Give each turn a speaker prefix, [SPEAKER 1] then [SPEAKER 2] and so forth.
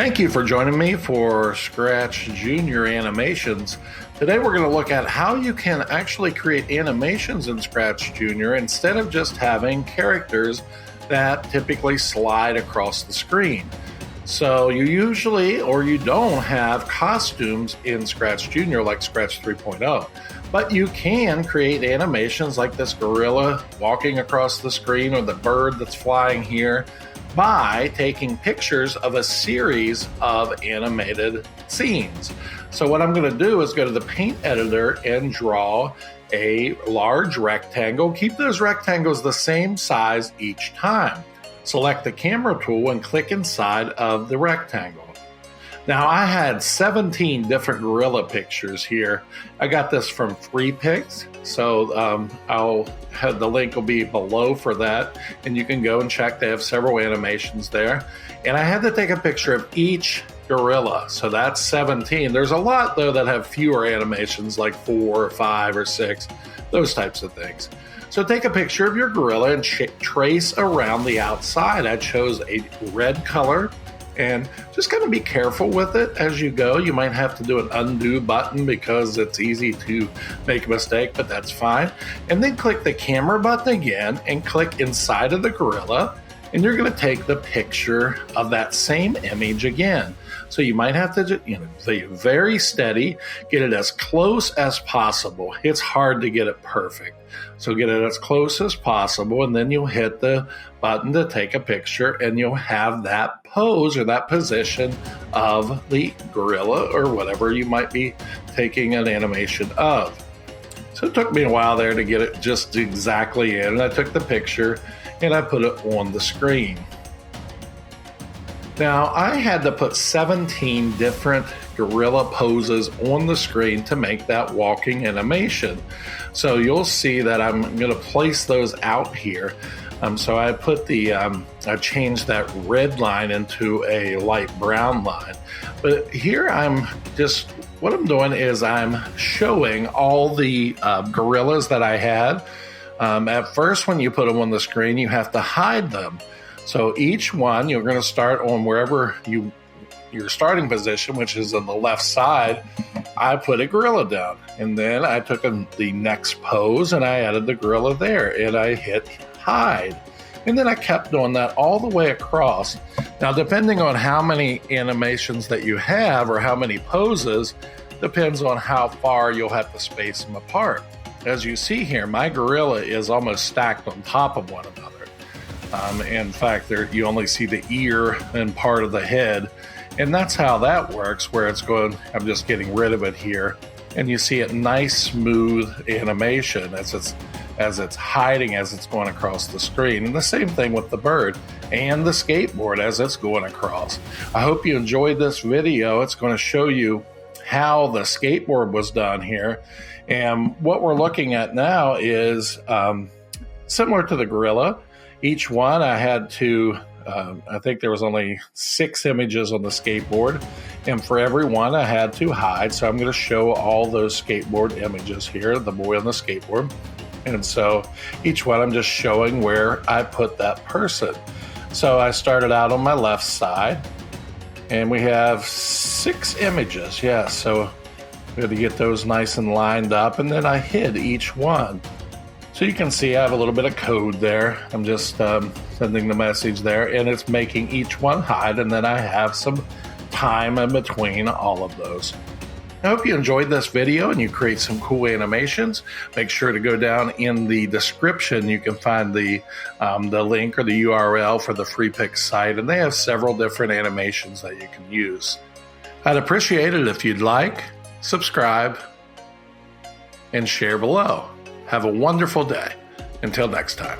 [SPEAKER 1] Thank you for joining me for Scratch Junior animations. Today we're going to look at how you can actually create animations in Scratch Junior instead of just having characters that typically slide across the screen. So you usually or you don't have costumes in Scratch Junior like Scratch 3.0, but you can create animations like this gorilla walking across the screen or the bird that's flying here by taking pictures of a series of animated scenes. So what I'm going to do is go to the paint editor and draw a large rectangle. Keep those rectangles the same size each time. Select the camera tool and click inside of the rectangle. Now I had 17 different gorilla pictures here. I got this from Freepik, so I'll have the link will be below for that, and you can go and check. They have several animations there. And I had to take a picture of each gorilla, so that's 17. There's a lot though that have fewer animations, like 4 or 5 or 6, those types of things. So take a picture of your gorilla and trace around the outside. I chose a red color. And just kind of be careful with it as you go. You might have to do an undo button because it's easy to make a mistake, but that's fine. And then click the camera button again and click inside of the gorilla. And you're going to take the picture of that same image again. So you might have to, be very steady, get it as close as possible. It's hard to get it perfect. So get it as close as possible, and then you'll hit the button to take a picture, and you'll have that pose or that position of the gorilla or whatever you might be taking an animation of. So it took me a while there to get it just exactly in, and I took the picture and I put it on the screen. Now I had to put 17 different gorilla poses on the screen to make that walking animation. So you'll see that I'm going to place those out here. So I put I changed that red line into a light brown line. But here what I'm doing is I'm showing all the gorillas that I had. At first, when you put them on the screen, you have to hide them. So each one, you're going to start on wherever your starting position, which is on the left side. I put a gorilla down, and then I took the next pose and I added the gorilla there, and I hit hide. And then I kept doing that all the way across. Now, depending on how many animations that you have or how many poses, depends on how far you'll have to space them apart. As you see here, my gorilla is almost stacked on top of one another. In fact, you only see the ear and part of the head. And that's how that works, where it's going, I'm just getting rid of it here. And you see it nice, smooth animation as it's hiding as it's going across the screen. And the same thing with the bird and the skateboard as it's going across. I hope you enjoyed this video. It's going to show you how the skateboard was done here. And what we're looking at now is similar to the gorilla. Each one I had to, I think there was only 6 images on the skateboard. And for every one I had to hide. So I'm going to show all those skateboard images here, the boy on the skateboard. And so each one I'm just showing where I put that person. So I started out on my left side. And we have 6 images. Yeah, so we had to get those nice and lined up, and then I hid each one. So you can see I have a little bit of code there. I'm just sending the message there, and it's making each one hide, and then I have some time in between all of those. I hope you enjoyed this video and you create some cool animations. Make sure to go down in the description. You can find the link or the URL for the Freepik site, and they have several different animations that you can use. I'd appreciate it if you'd like, subscribe, and share below. Have a wonderful day. Until next time.